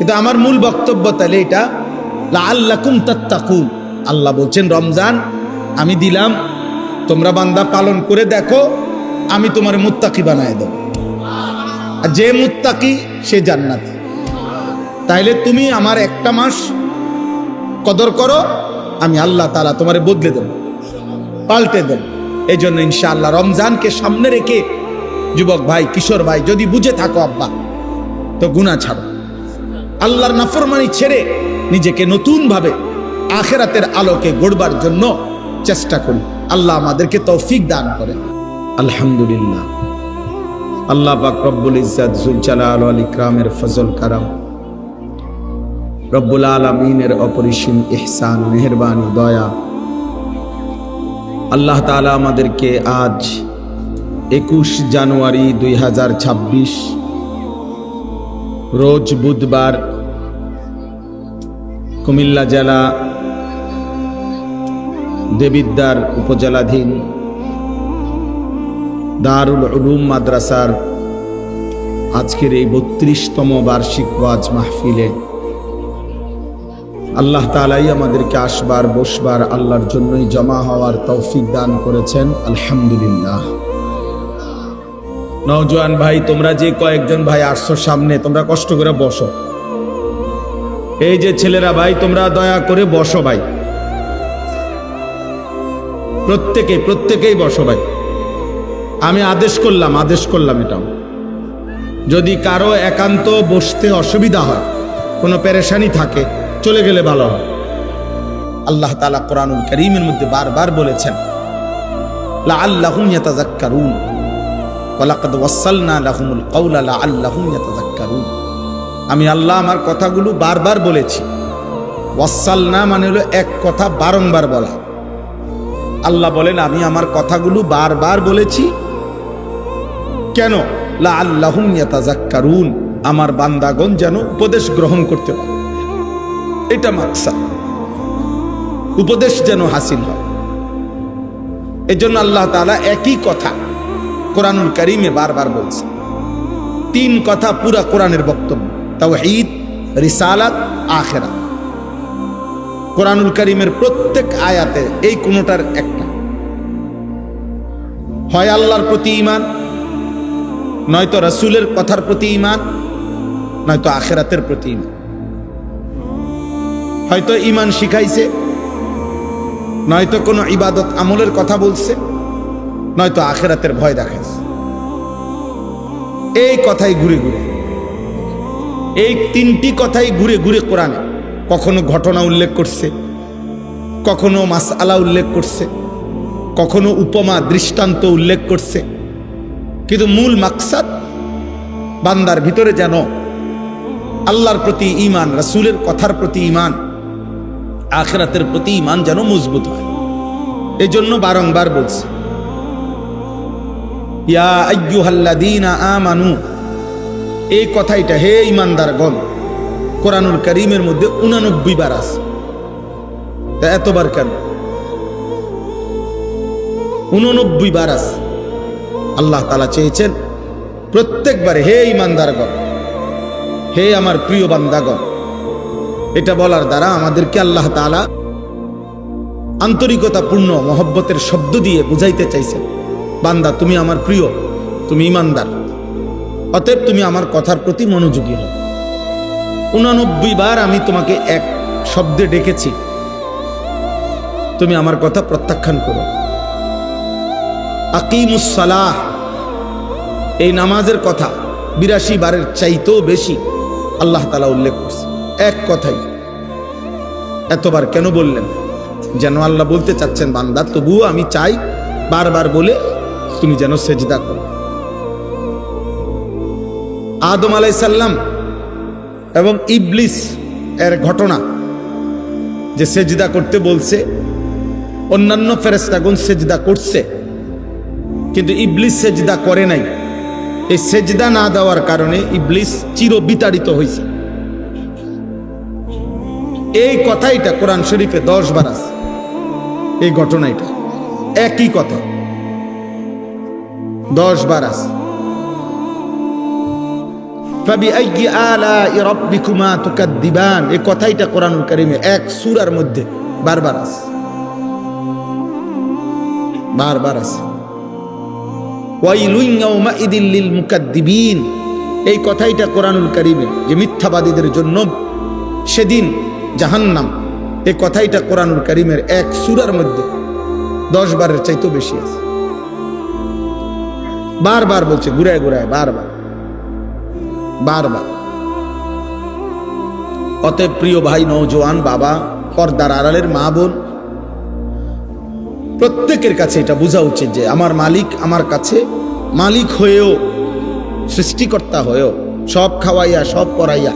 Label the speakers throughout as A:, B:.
A: কিন্তু আমার মূল বক্তব্য তাহলে এটা, লাআল্লাকুম তাত্তাকুন। আল্লাহ বলছেন রমজান আমি দিলাম, তোমরা বান্দা পালন করে দেখো, আমি তোমার মুত্তাকি বানায় দেব। আর যে মুত্তাকি সে জান্নাত। তাইলে তুমি আমার একটা মাস কদর করো, আমি আল্লাহ তাআলা তোমারে বদলে দেব, পাল্টে দেব। এই জন্য ইনশাআল্লাহ রমজানকে সামনে রেখে যুবক ভাই, কিশোর ভাই, যদি বুঝে থাকো আব্বা, তো গুনাহ ছাড়ো, আল্লাহর নাফরমানি ছেড়ে নিজেকে নতুন ভাবে আখিরাতের আলোকে গড়বার জন্য চেষ্টা করি। আল্লাহ আমাদেরকে তৌফিক দান করেন। আলহামদুলিল্লাহ, আল্লাহ পাক রব্বুল ইজ্জত যুল জালাল ওয়াল ইকরামের ফজল কারাম, রব্বুল আলামিনের অপরিসীম ইহসান, মেহেরবানি, দয়া, আল্লাহ তাআলা আমাদেরকে আজ 21 জানুয়ারি 2026 রোজ বুধবার কুমিল্লা জেলা দেবিদ্বার উপজেলাধীন দারুল উলুম মাদ্রাসার আজকের এই 32তম বার্ষিক ওয়াজ মাহফিলে আল্লাহ তাআলাই আমাদেরকে আসবার বসবার আল্লাহর জন্যই জমা হওয়ার তৌফিক দান করেছেন। আলহামদুলিল্লাহ। নওজোয়ান ভাই, তোমরা যে কয়েকজন ভাই আসছো সামনে, তোমরা কষ্ট করে বসো। এই যে ছেলেরা ভাই, তোমরা দয়া করে বসো ভাই, প্রত্যেকেই বসো ভাই। আমি আদেশ করলাম এটাও। যদি কারো একান্ত বসতে অসুবিধা হয়, কোনো পেরেশানি থাকে, চলে গেলে ভালো হয়। আল্লাহ তাআলা কোরআনুল কারীমের মধ্যে বারবার বলেছেন, লাআল্লাহুম ইয়াতাযাক্কারুন ওয়া লাকাদ ওয়াসালনা লাহুমুল কাওলা লাআল্লাহুম ইয়াতাযাক্কারুন। আমি আল্লাহ আমার কথাগুলো বারবার বলেছি। ওয়াসালনা মানে হলো এক কথা বারংবার বলা। আল্লাহ বলেন আমি আমার কথাগুলো বারবার বলেছি কেন? লাআল্লাহুম ইয়াতাযাক্কারুন, আমার বান্দাগণ যেন উপদেশ গ্রহণ করতে পারে। এটা মাকসাদ, উপদেশ যেন হাসিল হয়। এজন্য আল্লাহ তাআলা একই কথা কোরআনুল কারীমে বারবার বলছে। 3 কথা পুরা কোরআনের বক্তব্য, তাওহীদ, রিসালাত, আখিরাত। কোরআনুল কারীমের প্রত্যেক আয়াতে এই কোনটার একটা, হয় আল্লাহর প্রতি ঈমান, নয়তো রাসূলের কথার প্রতি ঈমান, নয়তো আখিরাতের প্রতি ঈমান। হয়তো ঈমান শিখাইছে, নয়তো কোনো ইবাদত আমলের কথা বলছে, নয়তো আখিরাতের ভয় দেখাইছে। এই কথাই ঘুরে ঘুরে, এই 3টি কথাই ঘুরে ঘুরে কোরআনে কখনো ঘটনা উল্লেখ করছে, কখনো মাসআলা উল্লেখ করছে, কখনো উপমা দৃষ্টান্ত উল্লেখ করছে। কিন্তু মূল মাকসাদ বান্দার ভিতরে যেন আল্লাহর প্রতি ঈমান, রাসূলের কথার প্রতি ঈমান, আখিরাতের প্রতি ঈমান যেন মজবুত হয়। এজন্য বারংবার বলছে, ইয়া আইয়ুহাল্লাযীনা আমানু। এই কথাইটা হে ঈমানদারগণ কোরআনুল কারীমের মধ্যে 89 বার আছে। তা এতবার কেন? 89 বার আছে। আল্লাহ তাআলা চেয়েছেন প্রত্যেকবারে হে ঈমানদারগণ, হে আমার প্রিয় বান্দাগণ। এটা বলার দ্বারা আমাদেরকে আল্লাহ তাআলা আন্তরিকতাপূর্ণ মহব্বতের শব্দ দিয়ে বুঝাইতে চাইছেন, বান্দা তুমি আমার প্রিয়, তুমি ঈমানদার, অতএব তুমি আমার কথার প্রতি মনোযোগী হও। 89 বার আমি তোমাকে এক শব্দে ডেকেছি, তুমি আমার কথা প্রত্যাখ্যান করো। আকিমুস সালাহ, এই নামাজের কথা 82 বারের চাইতেও বেশি আল্লাহ তাআলা উল্লেখ করছে এক কথাই। এতবার কেন বললেন? যেন আল্লাহ বলতে চাচ্ছেন, বান্দা তবুও আমি চাই বারবার বলে তুমি যেন সেজদা করো। আদম আলাইহিস সালাম এবং ইবলিস এর ঘটনা, যে সেজদা করতে বলছে, অন্যান্য ফেরেশতাগণ সেজদা করছে, কিন্তু ইবলিস সেজদা করে নাই। এই সেজদা না দেওয়ার কারণে ইবলিস চিরবিতাড়িত হয়েছে। এই কথাইটা কোরআন শরীফে 10 বার আছে। এই ঘটনাটা একই কথা 10 বার আছে। ফাবিআইয়ি আলাই রাব্বিকুমা তুকাদ্দিবান, এই কথাইটা কোরআনুল কারীমে এক সূরার মধ্যে বারবার আছে, বারবার আছে। ওয়াইলুন ইয়াউমাইদিল লিল মুকাদ্দিবিন, এই কথাইটা কোরআনুল কারীমে যে মিথ্যাবাদীদের জন্য সেদিন জাহান্নাম, এই কথাইটা কোরআনুল কারীমের এক সূরার মধ্যে 10 বারের চাইতেও বেশি আছে। বারবার বলছে, ঘুরায় ঘুরায়, বারবার বারবার। অতএব প্রিয় ভাই, নওজোয়ান বাবা, পর্দার আড়ালের মা বোন, প্রত্যেকের কাছে এটা বোঝা উচিত যে আমার মালিক আমার কাছে মালিক হয়েও, সৃষ্টিকর্তা হয়েও, সব খাওয়াইয়া সব পরাইয়া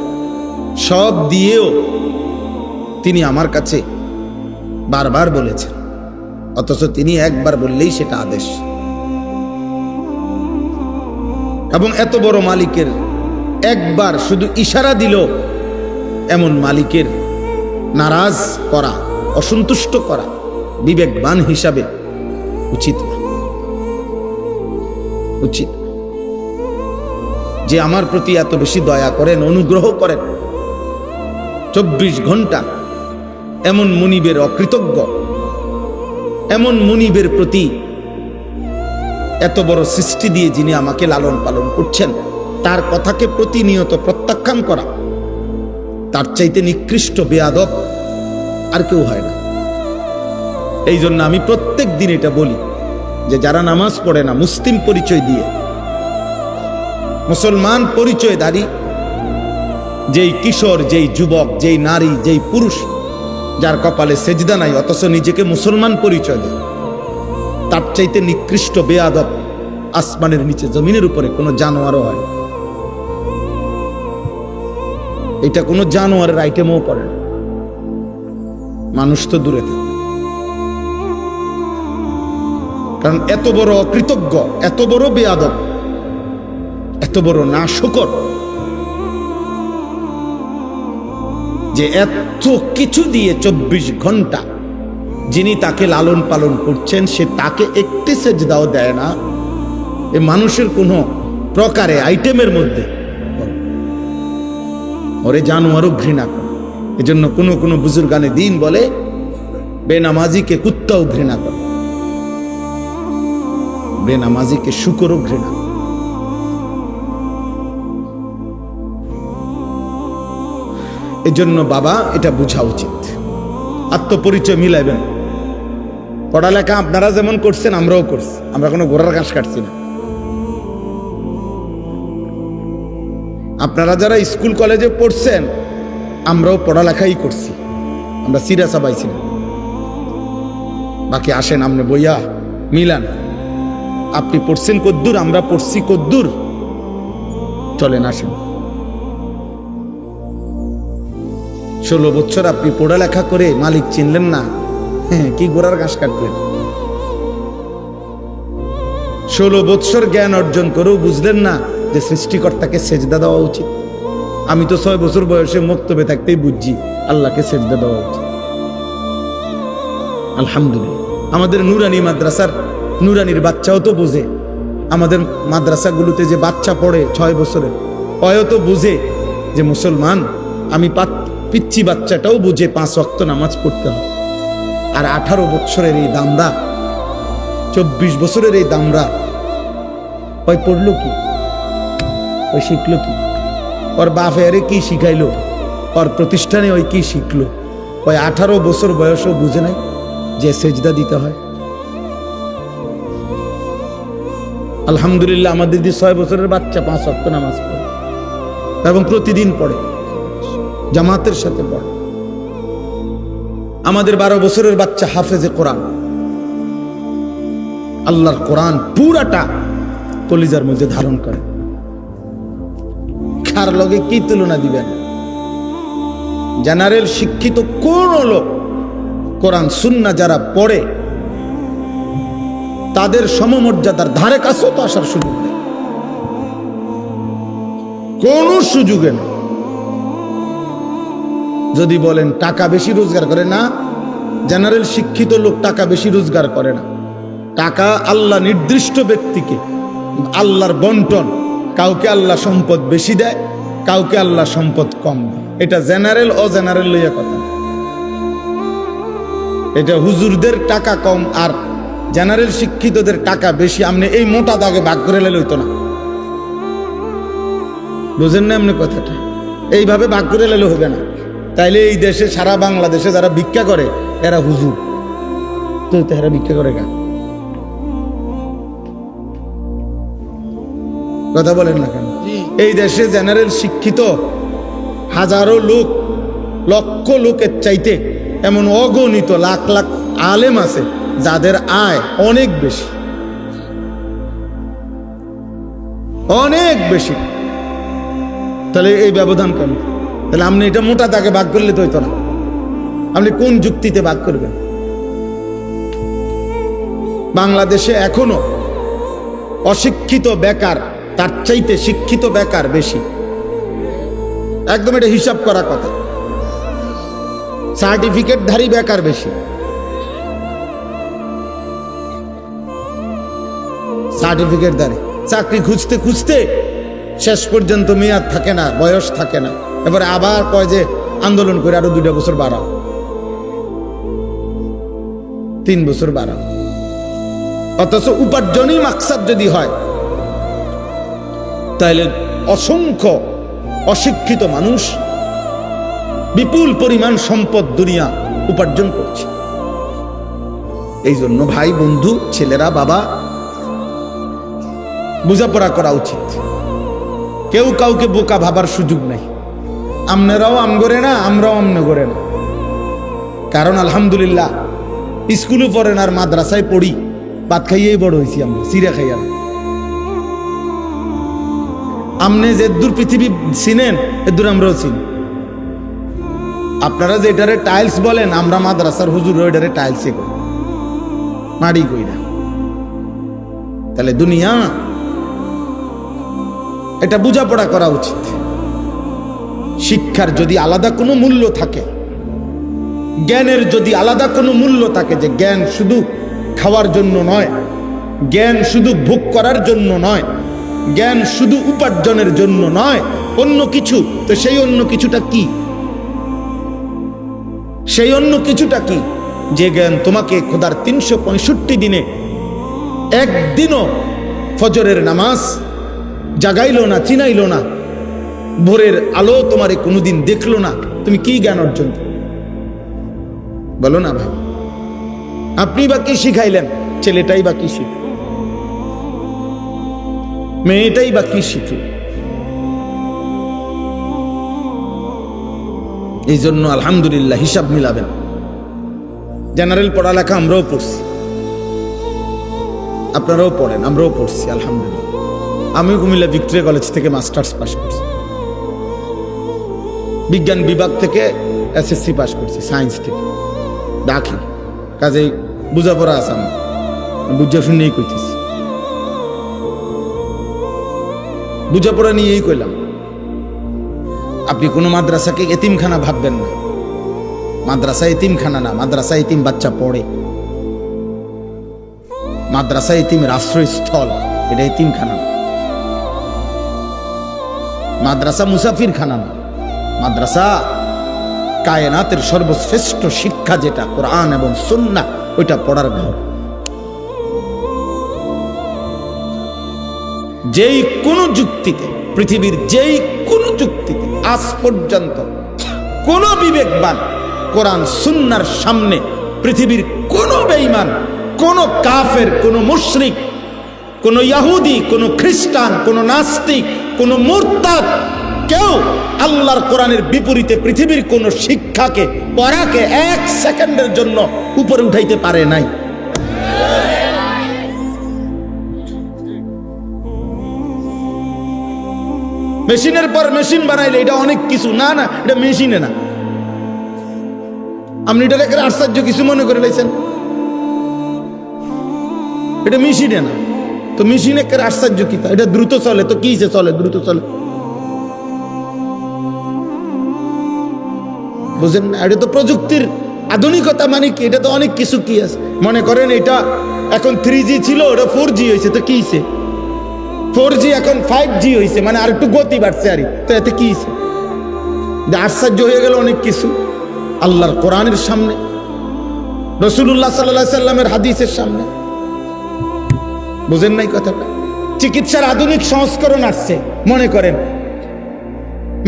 A: সব দিয়েও তিনি আমার কাছে বারবার বলেছেন, অথচ তিনি একবার বললেই সেটা আদেশ। এবং এত বড় মালিকের একবার শুধু ইশারা দিল, এমন মালিকের নারাজ করা, অসন্তুষ্ট করা বিবেকবান হিসাবে উচিত না, উচিত যে আমার প্রতি এত বেশি দয়া করেন, অনুগ্রহ করেন, 24 ঘন্টা এমন মুনিবের অকৃতজ্ঞ, এমন মুনিবের প্রতি এত বড় সৃষ্টি দিয়ে যিনি আমাকে লালন পালন করছেন, তার কথাকে প্রতিনিয়ত প্রত্যাখ্যান করা, তার চাইতে নিকৃষ্ট বেয়াদব আর কেউ হয় না। এই জন্য আমি প্রত্যেক দিন এটা বলি যে যারা নামাজ পড়ে না, মুসলিম পরিচয় দিয়ে, মুসলমান পরিচয়ধারী যেই কিশোর, যেই যুবক, যেই নারী, যেই পুরুষ, যার কপালে সেজদা নাই অথচ নিজেকে মুসলমান পরিচয় দেয়, তার চাইতে নিকৃষ্ট বেয়াদব আসমানের নিচে জমিনের উপরে কোনো জানোয়ারও হয়। এটা কোনো জানোয়ারের আইটেমও করে না, মানুষ তো দূরে থাকে। কারণ এত বড় অকৃতজ্ঞ, এত বড় বেয়াদব, এত বড় নাশকর যে এত কিছু দিয়ে 24 ঘন্টা যিনি তাকে লালন পালন করছেন, সে তাকে একটি সেজদাও দেয় না, এ মানুষের কোনো প্রকারে আইটেমের মধ্যে ওরে জানোয়ারও ঘৃণা করে। এজন্য কোনো কোনো বুজুর্গানে দিন বলে, বেনামাজিকে কুত্তাও ঘৃণা করে, বেনামাজিকে শুকরও ঘৃণা। এজন্য বাবা এটা বোঝা উচিত, আত্মপরিচয় মিলাইবেন। পড়ালেখা আপনারা যেমন করছেন আমরাও করছি, আমরা কোনো গোড়ার ঘাস কাটছি না। আপনারা যারা স্কুল কলেজে পড়ছেন আমরাও পড়ালেখাই করছি, আমরা সিরা চাবাইছি না। বাকি আসেন আপনি বইয়া মিলান, আপনি পড়ছেন কদ্দুর, আমরা পড়ছি কদ্দুর, চলেন আসেন। 16 বছর আপনি পড়ালেখা করে মালিক চিনলেন না, হ্যাঁ কি গোড়ার ঘাস কাটলেন? 16 বছর জ্ঞান অর্জন করেও বুঝলেন না যে সৃষ্টিকর্তাকে সেজদা দেওয়া উচিত। আমি তো 6 বছর বয়সে মক্তবে থাকতেই বুঝছি আল্লাহকে সেজদা দেওয়া উচিত। আলহামদুলিল্লাহ, আমাদের নুরানি মাদ্রাসার নুরানির বাচ্চাও তো বোঝে, আমাদের মাদ্রাসাগুলোতে যে বাচ্চা পড়ে 6 বছরের, অয় তো বুঝে যে মুসলমান আমি। পিচ্ছি বাচ্চাটাও বুঝে 5 ওয়াক্ত নামাজ পড়তে হয়। আর 18 বছরের এই দামরা, 24 বছরের এই দামরা, ওই পড়লো কি, ওই শিখলো কি, ওর বাপ এরে কি শিখাইলো, ওর প্রতিষ্ঠানে ওই কি শিখলো? ওই 18 বছর বয়সও বুঝে নাই যে সেজদা দিতে হয়। আলহামদুলিল্লাহ, আমাদের দিদি 6 বছরের বাচ্চা 5 ওয়াক্ত নামাজ পড়ে এবং প্রতিদিন পড়ে, জামাতের সাথে পড়ে। আমাদের 12 বছরের বাচ্চা হাফেজে কোরআন, আল্লাহর কোরআন পুরাটা কলিজার মধ্যে ধারণ করে। কার লগে কি তুলনা দিবেন? জেনারেল শিক্ষিত কোন লোক কোরআন সুন্নাহ যারা পড়ে তাদের সমমর্যাদার ধারে কাছেও তো আসার সুযোগ নেই, কোন সুযোগে নেই। যদি বলেন টাকা বেশি রোজগার করে, না, জেনারেল শিক্ষিত লোক টাকা বেশি রোজগার করে না। টাকা আল্লাহ নির্দিষ্ট ব্যক্তিকে, আল্লাহর বন্টন, কাউকে আল্লাহ সম্পদ বেশি দেয়, কাউকে আল্লাহ সম্পদ কম দেয়। এটা জেনারেল ও জেনারেল লইয়া কথা, এটা হুজুরদের টাকা কম আর জেনারেল শিক্ষিতদের টাকা বেশি। আপনি এই মোটা দাগে ভাগ করে লেলে হইতো না, বুঝেন না আপনি কথাটা? এইভাবে ভাগ করে লেলে হবে না। তাইলে এই দেশে সারা বাংলাদেশে যারা ভিক্ষা করে এরা হুজুর, তো এরা ভিক্ষা করে কেন? কথা বলেন না কেন? এই দেশে জেনারেল শিক্ষিত হাজারো লোক, লক্ষ লোকের চাইতে এমন অগণিত লাখ লাখ আলেম আছে যাদের আয় অনেক বেশি, অনেক বেশি। তাহলে এই ব্যবধান কেন? তাহলে আপনি এটা মোটা দাগে ভাগ করলে তো হইতো না। আপনি কোন যুক্তিতে ভাগ করবেন? বাংলাদেশে এখনো অশিক্ষিত বেকার তার চাইতে শিক্ষিত বেকার বেশি, একদম এটা হিসাব করা কথা। সার্টিফিকেটধারী বেকার বেশি, সার্টিফিকেটধারী চাকরি খুঁজতে খুঁজতে শেষ পর্যন্ত মেয়াদ থাকে না, বয়স থাকে না, এবারে আবার কয় যে আন্দোলন করে আরো 2 বছর বাড়াও, 3 বছর বাড়াও। অথচ উপার্জনই মাকসাদ যদি হয়, তাহলে অসংখ্য অশিক্ষিত মানুষ বিপুল পরিমাণ সম্পদ দুনিয়া উপার্জন করছে। এই জন্য ভাই, বন্ধু, ছেলেরা, বাবা, বোঝাপড়া করা উচিত। কেউ কাউকে বোকা ভাবার সুযোগ নাই। আপনারাও আম করে না, আমরাও আমনে করে না। কারণ আলহামদুলিল্লাহ স্কুলে পড়েন আর মাদ্রাসায় পড়ি, ভাত খাইয়েই বড় হয়েছি আমরা, চিরা খাইয়া। আমনে যে দূর পৃথিবী চিনেন এদূর আমরাও চিনি। আপনারা যে এটারে টাইলস বলেন, আমরা মাদ্রাসার হুজুর এটারে টাইলসে করি, মাড়ি কই না। তাহলে দুনিয়া এটা বোঝাপড়া করা উচিত। শিক্ষার যদি আলাদা কোনো মূল্য থাকে, জ্ঞানের যদি আলাদা কোনো মূল্য থাকে, যে জ্ঞান শুধু খাওয়ার জন্য নয়, জ্ঞান শুধু ভোগ করার জন্য নয়, জ্ঞান শুধু উপার্জনের জন্য নয়, অন্য কিছু, তো সেই অন্য কিছুটা কি? সেই অন্য কিছুটা কি? যে জ্ঞান তোমাকে খোদার 365 দিনে একদিনও ফজরের নামাজ জাগাইলো না, চিনাইলো না, ভোরের আলো তোমারে কোনোদিন দেখলো না, তুমি কি জ্ঞান অর্জন বলো না ভাই? আপনি বা কি শিখাইলেন? ছেলেটাই বা কি শিখ, মেয়েটাই বা কি শিখল? এই জন্য আলহামদুলিল্লাহ হিসাব মিলাবেন। জেনারেল পড়ালেখা আমরাও পড়ছি, আপনারাও পড়েন, আমরাও পড়ছি আলহামদুলিল্লাহ। আমিও কুমিল্লা ভিক্টোরিয়া কলেজ থেকে মাস্টার্স পাস করছি, বিজ্ঞান বিভাগ থেকে এসএসসি পাস করছি, সায়েন্স থেকে দাখিল। কাজেই বুঝাপড়া আছে, আমার বুঝা শুনেই কইতেছি, বুঝাপড়া নিয়েই কইলাম। আপনি কোনো মাদ্রাসাকে এতিমখানা ভাববেন না। মাদ্রাসা এতিমখানা না, মাদ্রাসা এতিম বাচ্চা পড়ে। মাদ্রাসা এতিমের আশ্রয়স্থল, এটা এতিমখানা না। মাদ্রাসা মুসাফির খানা না, মাদ্রাসা কায়নাতের সর্বশ্রেষ্ঠ শিক্ষা যেটা কোরআন এবং সুন্নাহ, ওইটা পড়ার ঘর। যেই কোন যুক্তিতে, পৃথিবীর যেই কোন যুক্তিতে আজ পর্যন্ত কোন বিবেকবান কোরআন সুন্নাহর সামনে, পৃথিবীর কোন বেঈমান, কোন কাফের, কোন মুশরিক, কোন ইহুদি, কোন খ্রিস্টান, কোন নাস্তিক, কোন মুরতাদ, কেউ আল্লাহর কোরআনের বিপরীতে পৃথিবীর কোন শিক্ষাকে, পড়াকে 1 সেকেন্ডের জন্য উপরে উঠাইতে পারে নাই। মেশিনের পর মেশিন বানাইলে এটা অনেক কিছু না, না এটা মেশিনে না। আপনি এটা একটা আশ্চর্য কিছু মনে করে লাইছেন, এটা মেশিনে না। তো মেশিনে একটা আশ্চর্য কি? এটা দ্রুত চলে, তো কি চলে? দ্রুত চলে, বুঝেন না? এটা তো প্রযুক্তির আধুনিকতা। মানে কি? এটা তো অনেক কিছু কি আছে। মনে করেন এটা এখন 3G ছিল, ওটা 4G হয়েছে, তো কি হয়েছে? 4G এখন 5G হয়েছে, মানে আর একটু গতি বাড়ছে। আর তো এতে কি হয়েছে? আশ্চর্য হয়ে গেল অনেক কিছু আল্লাহর কোরআনের সামনে, রাসূলুল্লাহ সাল্লাল্লাহু আলাইহি সাল্লামের হাদিসের সামনে। বুঝেন নাই কথাটা? চিকিৎসার আধুনিক সংস্করণ আসছে, মনে করেন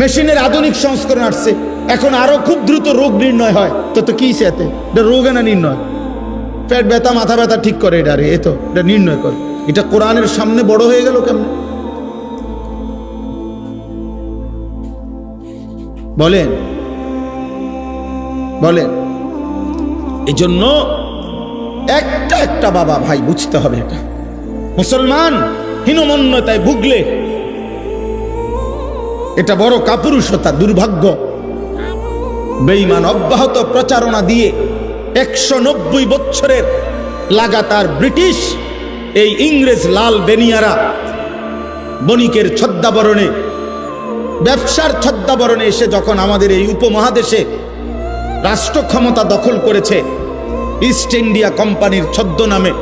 A: মেশিনের আধুনিক সংস্করণ আসছে, এখন আরো খুব দ্রুত রোগ নির্ণয় হয়। তো কি এতে? এটা রোগে না নির্ণয়, পেট ব্যথা মাথা ব্যথা ঠিক করে এটা, আরে এতো এটা নির্ণয় করে। এটা কোরআনের সামনে বড় হয়ে গেল কেমন? বলেন বলেন। এই জন্য একটা একটা বাবা ভাই বুঝতে হবে, এটা মুসলমান হীনমন্যতায় ভুগলে এটা বড় কাপুরুষতা, দুর্ভাগ্য। বেঈমান অব্যাহত প্রচারণা দিয়ে 190 বছরের লাগাতার ব্রিটিশ এই ইংরেজ লাল বেনিয়ারা বণিকের ছদ্মাবরণে, ব্যবসার ছদ্মাবরণে এসে যখন আমাদের এই উপমহাদেশে রাষ্ট্র ক্ষমতা দখল করেছে, ইস্ট ইন্ডিয়া কোম্পানির ছদ্মনামে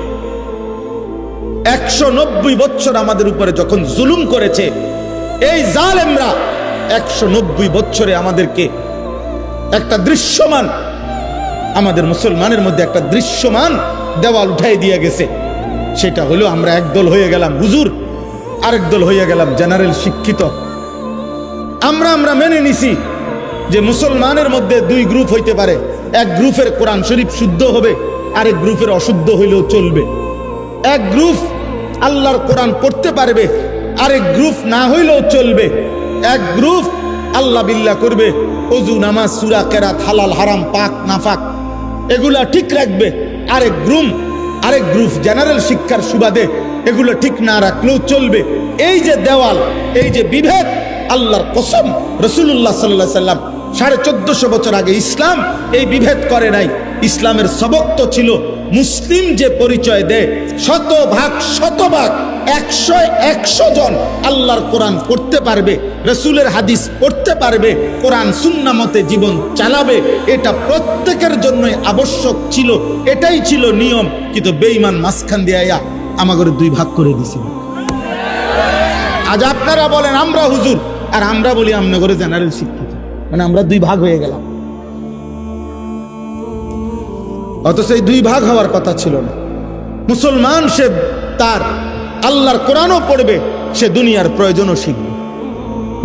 A: 190 বছর আমাদের উপরে যখন জুলুম করেছে, এই জালেমরা 190 বছরে আমাদেরকে একটা দৃশ্যমান, আমাদের মুসলমানের মধ্যে একটা দৃশ্যমান দেওয়াল উঠাই দিয়ে গেছে। সেটা হলো আমরা একদল হয়ে গেলাম হুজুর, আরেক দল হয়ে গেলাম জেনারেল শিক্ষিত। আমরা মেনে নিছি যে মুসলমানের মধ্যে 2 গ্রুপ হইতে পারে, এক গ্রুপের কোরআন শরীফ শুদ্ধ হবে, আরেক গ্রুপের অশুদ্ধ হইলেও চলবে। এক গ্রুপ আল্লাহর কোরআন পড়তে পারবে, আরেক গ্রুপ না হইলেও চলবে। এক গ্রুপ আল্লাহ বিল্লাহ করবে, ওযু নামাজ সূরা কেরাত হালাল হারাম পাক নাফাক এগুলা ঠিক রাখবে। আরেক গ্রুপ জেনারেল শিক্ষার সুবাদে এগুলো ঠিক না রাখলেও চলবে। এই যে দেওয়াল, এই যে বিভেদ, আল্লাহর কসম রাসূলুল্লাহ সাল্লাল্লাহু আলাইহি সাল্লাম 1450 বছর আগে ইসলাম এই বিভেদ করে নাই। ইসলামের সবক তো ছিল মুসলিম যে পরিচয় দেয় শতভাগ 100 জন আল্লাহর কোরআন পড়তে পারবে, রাসূলের হাদিস পড়তে পারবে, কোরআন সুন্নাহ মতে জীবন চালাবে, এটা প্রত্যেকের জন্যই আবশ্যক ছিল, এটাই ছিল নিয়ম। কিন্তু বেঈমান মাঝখান দিয়ে আয়া আমাদের 2 ভাগ করে দিছিল। আজ আপনারা বলেন আমরা হুজুর, আর আমরা বলি আমনগরে জেনারেল শিক্ষিত, মানে আমরা 2 ভাগ হয়ে গেলাম। অথচ এই 2 ভাগ হওয়ার কথা ছিল না। মুসলমান সে তার আল্লাহর কোরআনও পড়বে, সে দুনিয়ার প্রয়োজনও শিখবে।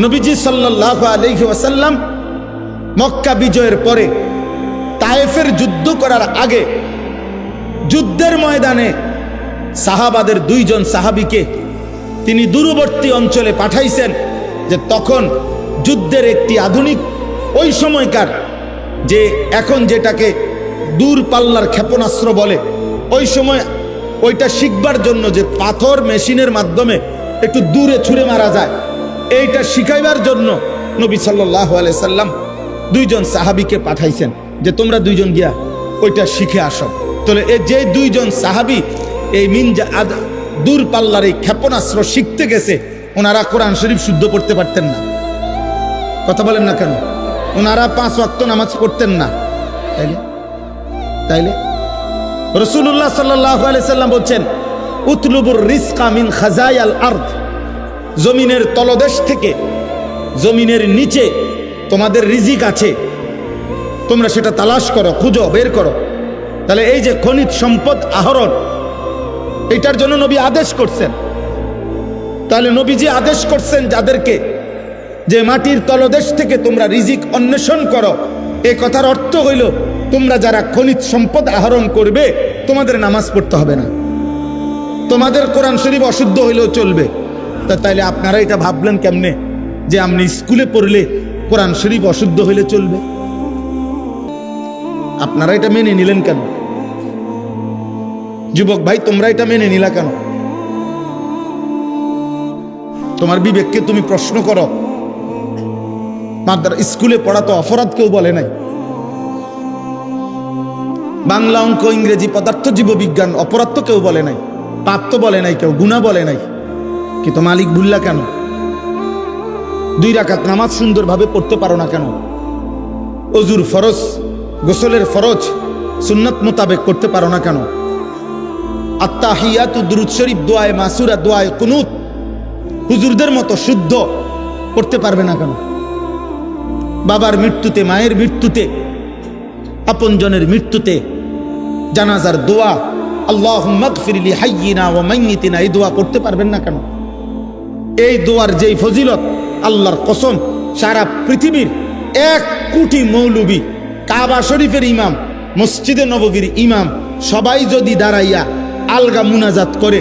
A: নবীজি সাল্লাল্লাহু আলাইহি ওয়াসাল্লাম মক্কা বিজয়ের পরে তায়েফের যুদ্ধ করার আগে যুদ্ধের ময়দানে সাহাবাদের 2 জন সাহাবীকে তিনি দূরবর্তী অঞ্চলে পাঠাইছেন, যে তখন যুদ্ধের একটি আধুনিক, ওই সময়কার যে এখন যেটাকে দূর পাল্লার ক্ষেপণাস্ত্র বলে, ওই সময় ওইটা শিখবার জন্য যে পাথর মেশিনের মাধ্যমে একটু দূরে ছুঁড়ে মারা যায়, এইটা শিখাইবার জন্য নবী সাল্লাল্লাহু আলাইহি সাল্লাম 2 জন সাহাবীকে পাঠাইছেন যে তোমরা 2 জন গিয়া ওইটা শিখে আসো। তাহলে এই যে 2 জন সাহাবী এই দূর পাল্লার এই ক্ষেপণাস্ত্র শিখতে গেছে, ওনারা কোরআন শরীফ শুদ্ধ পড়তে পারতেন না। কথা বলেন না কেন? ওনারা 5 ওয়াক্ত নামাজ পড়তেন না। তাইলে রাসূলুল্লাহ সাল্লাল্লাহু আলাইহি সাল্লাম বলছেন, উতলুবুর রিজকা মিন খাজায়াল আরদ, জমিনের তলদেশ থেকে, জমিনের নিচে তোমাদের রিজিক আছে, তোমরা সেটা তালাশ করো, খুঁজো, বের করো। তাহলে এই যে খনিজ সম্পদ আহরণ, এটার জন্য নবী আদেশ করছেন। তাহলে নবীজি আদেশ করছেন যাদেরকে যে মাটির তলদেশ থেকে তোমরা রিজিক অন্বেষণ করো, এই কথার অর্থ হইল তোমরা যারা খনিজ সম্পদ আহরণ করবে তোমাদের নামাজ পড়তে হবে না, তোমাদের কোরআন শরীফ অশুদ্ধ হইলেও চলবে। তাইলে আপনারা এটা ভাবলেন কেমনে যে আপনি স্কুলে পড়লে কোরআন শরীফ অশুদ্ধ হইলে চলবে? আপনারা এটা মেনে নিলেন কেন? যুবক ভাই, তোমরা এটা মেনে নিলা কেন? তোমার বিবেককে তুমি প্রশ্ন করো। স্কুলে পড়া তো অপরাধ কেউ বলে নাই। বাংলা, অঙ্ক, ইংরেজি, পদার্থ, জীববিজ্ঞান অপরাধ তো কেউ বলে নাই, পাপ তো বলে নাই কেউ, গুনাহ বলে নাই। কিন্তু মালিক ভুললা কেন? 2 রাকাত নামাজ সুন্দরভাবে পড়তে পারো না কেন? ওযুর ফরজ, গোসলের ফরজ সুন্নাত মোতাবেক করতে পারো না কেন? আত্তাহিয়াতু, দুরূদ শরীফ, দোয়ায়ে মাসুরা, দোয়ায়ে কুনুত হুজুরদের মতো শুদ্ধ করতে পারবে না কেন? বাবার মৃত্যুতে, মায়ের মৃত্যুতে, আপনজনের মৃত্যুতে জানাজার দোয়া, আল্লাহুম্মা গফির লি হাইয়িনা ওয়া মাইয়িতিনা, এই দোয়া করতে পারবেন না কেন? এই দোয়ার যেই ফজিলত, আল্লাহর কসম সারা পৃথিবীর 1 কোটি মৌলবী, কাবা শরীফের ইমাম, মসজিদে নববীর ইমাম, সবাই যদি দাঁড়াইয়া আলগা মুনাজাত করে,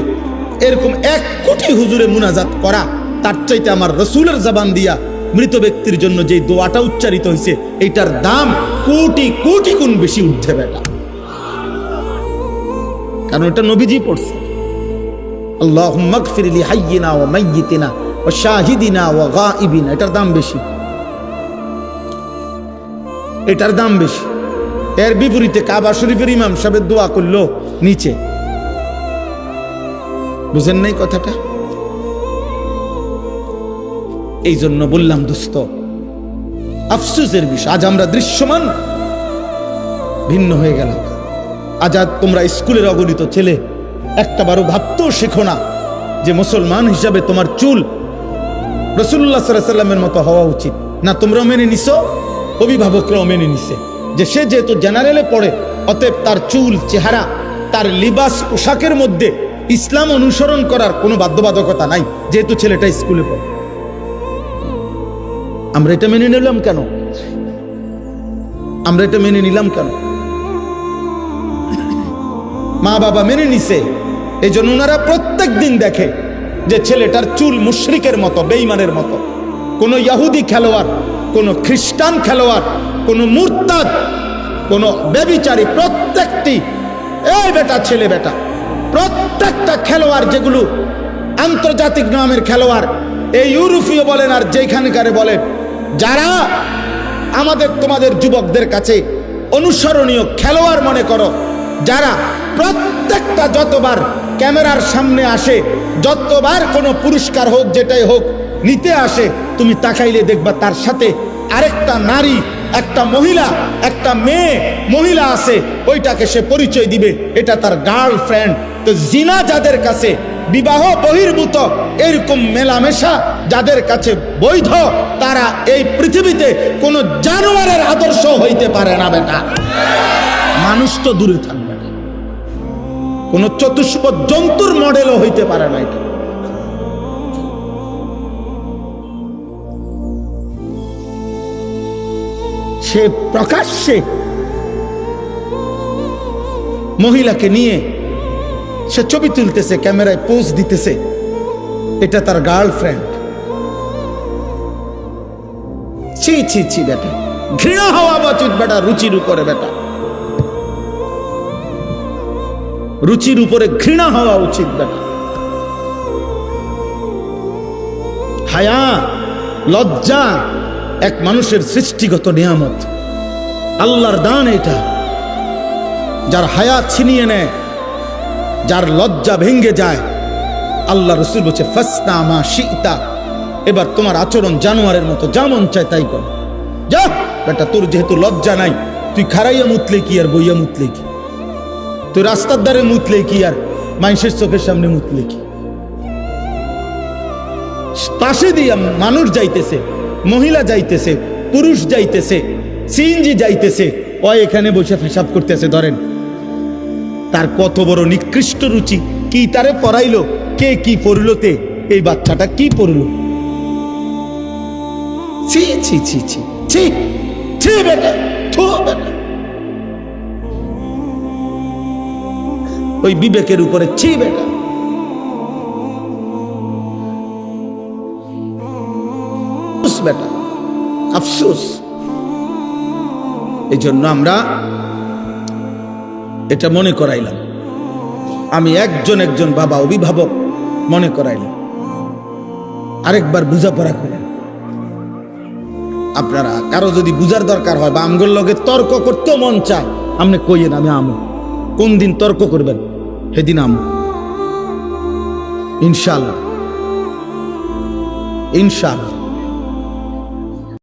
A: এরকম 1 কোটি হুজুরে মুনাজাত করা, তার চাইতে আমার রসুলের জবান দিয়া মৃত ব্যক্তির জন্য যে দোয়াটা উচ্চারিত হয়েছে, এইটার দাম কোটি কোটি গুণ বেশি উঠছে বেটা। কারণ এটা নবীজি পড়ছে, আল্লাহুম্মা গফির লি হাইয়িনা ওয়া মাইয়িতিনা ওয়া শাহিদিনা ওয়া গায়িবিনা, এটার দাম বেশি, এটার দাম বেশি। এর বিপরীতে কাবা শরীফের ইমাম সাহেব দোয়া করলো নিচে। বুঝেন নাই কথাটা? এই জন্য বললাম দোস্ত, আফসোসের বিষয়, আজ আমরা দৃশ্যমান ভিন্ন হয়ে গেলাম। আজ তোমরা স্কুলের অগণিত ছেলে একটা বারো ভাবতেও শেখো না যে মুসলমান হিসাবে তোমার চুল রাসূলুল্লাহ সাল্লাল্লাহু আলাইহি ওয়াসাল্লামের মতো হওয়া উচিত না। তোমরাও মেনে নিছো, অভিভাবকরাও মেনে নিছে যে সে যেহেতু জেনারেলে পড়ে, অতএব তার চুল, চেহারা, তার লিবাস, পোশাকের মধ্যে ইসলাম অনুসরণ করার কোনো বাধ্যবাধকতা নাই, যেহেতু ছেলেটা স্কুলে পড়ে। আমরা এটা মেনে নিলাম কেন? আমরা এটা মেনে নিলাম কেন? মা বাবা মেনে নিছে, এই জন্য ওনারা প্রত্যেক দিন দেখে যে ছেলেটার চুল মুশরিকের মতো, বেঈমানের মতো। কোনো ইহুদি খেলোয়াড়, কোনো খ্রিস্টান খেলোয়াড়, কোনো মুরতাদ, কোনো ব্যভিচারী, প্রত্যেকটি এই বেটা ছেলে বেটা, প্রত্যেকটা খেলোয়াড় যেগুলো আন্তর্জাতিক নামের খেলোয়াড়, এই ইউরোপীয় বলেন আর যেখানকারে বলেন, যারা আমাদের তোমাদের যুবকদের কাছে অনুসরণীয় খেলোয়াড় মনে করো, যারা প্রত্যেকটা যতবার ক্যামেরার সামনে আসে, যতবার কোনো পুরস্কার হোক যেটাই হোক নিতে আসে, তুমি তাকাইলে দেখবা তার সাথে আরেকটা নারী, একটা মহিলা, একটা মেয়ে মহিলা আছে, ওইটাকে সে পরিচয় দিবে এটা তার গার্লফ্রেন্ড। তো জিনা যাদের কাছে বিবাহ বহির্ভূত এরকম মেলামেশা যাদের কাছে বৈধ, তারা এই পৃথিবীতে কোনো জানোয়ারের আদর্শ হইতে পারে না বেটা। মানুষ তো দূরে থাকবে, কোনো চতুষ্পদ জন্তুর মডেলও হইতে পারে না এটা। সে প্রকাশ্যে মহিলাকে নিয়ে সে ছবি তুলতেছে, ক্যামেরায় পোজ দিতেছে, এটা তার গার্লফ্রেন্ড। ছি ছি ছি বেটা, ঘৃণা হওয়া উচিত বেটা রুচির উপরে। বেটা রুচির উপরে ঘৃণা হওয়া উচিত বেটা। হায়া, লজ্জা এক মানুষের সৃষ্টিগত নিয়ামত, আল্লাহর দান এটা। যার হায়া ছিনিয়ে নেয়, যার লজ্জা ভেঙ্গে যায়, আল্লাহ রসুল বলছে ফাসনা মা শিতা, এবার তোমার আচরণ জানোয়ারের মতো, যা মন চায় তাই কর। যা বেটা, তোর যেহেতু লজ্জা নাই, তুই খারাইয়া মুতলে কি আর বইয়া মুতলে কি, তুই রাস্তার ধারে মুতলে কি আর মানুষের চোখের সামনে মুতলে কি। পাশে দিয়ে মানুষ যাইতেছে, মহিলা যাইতেছে, পুরুষ যাইতেছে, সিএনজি যাইতেছে, ও এখানে বসে পেশাব করতেছে। ধরেন তার কত বড় নিকৃষ্ট রুচি, কি তারে পড়াইলো, কে কি পড়লোতে, এই বাচ্চাটা কি পড়লো। ছি ছি ছি ছি ছি ছি বেটা, থু বেটা। ওই বিবেকের উপরে ছি বেটা। বেটা আফসোস। এই জন্য আমরা এটা মনে করাইলাম, আমি একজন বাবা অভিভাবক মনে করাইলাম, আরেকবার বুঝাপড়া করেন। আপনারা কারো যদি বুঝার দরকার হয় বা আমগোর লগে তর্ক করতেও মন চায়, আপনি কইয়েন আমি আমু। কোন দিন তর্ক করবেন সেদিন আমু, ইনশাআল্লাহ ইনশাআল্লাহ।